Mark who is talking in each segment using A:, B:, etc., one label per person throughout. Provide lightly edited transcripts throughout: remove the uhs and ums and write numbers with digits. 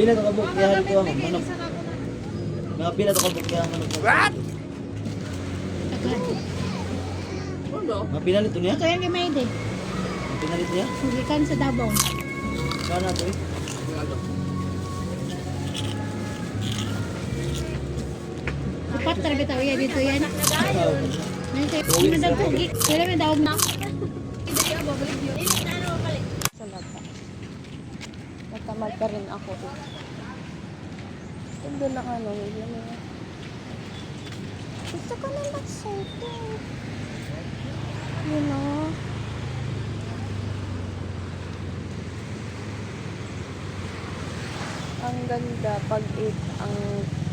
A: Pila to kabukyahan ito ang manok. Mga pila to kabukyahan manok. What? Mga pila nito niya?
B: Ito yung may de.
A: Mga pila nito niya?
B: Sulikan sa Davao.
A: Kana to eh?
B: Upat talaga tao yan dito yan. May nagpugi. Kaya may daog na.
C: Sa laba. Natamad pa rin ako. Ito lang ano. Gusto ko na mag-surfing. You know? Ang ganda pag ang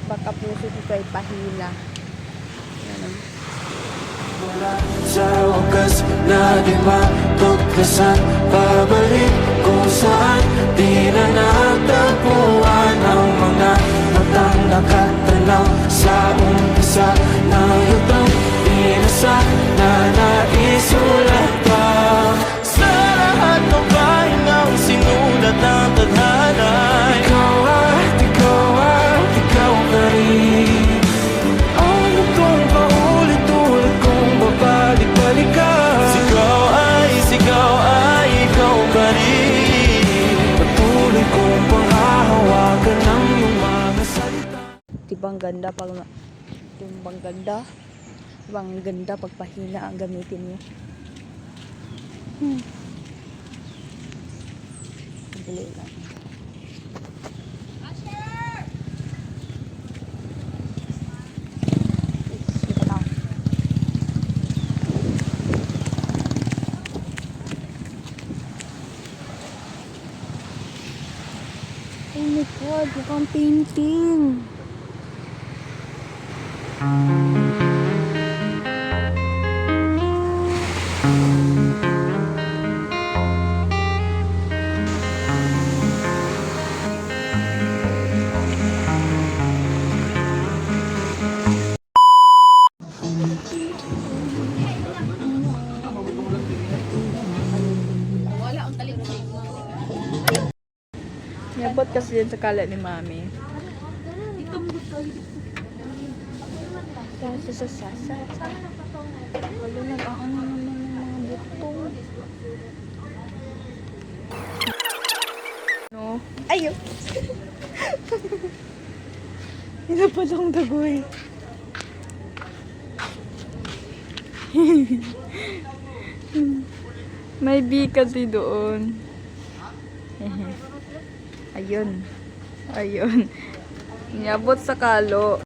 C: backup music ko ay pahila. Yan.
D: Sa wakas na di matuklasan, pabalik kung saan di na natagpuan ang mga matang nakatanaw sa umpisa na yutang pinasa na naisulat pa sa lahat ng pahinang sinulat ng tadhana. Ikaw pa rin ang itong paulit-ulit kong babalik-balikan. Sigaw ay ikaw pa rin. Patuloy kong panghahawakan ng iyong mga salita.
C: Dibang ganda pag pahina ang gamitin mo. Dali lang. Oh my God, mukhang painting. Nabot kasi din sa kalat ni Mami. Kasi sa sasa. Wala nag-aano naman ng mga butong. No? Ayaw! Hinapalong dagoy. May bikati doon. Ayun. Ayun. Niabot sa kalo.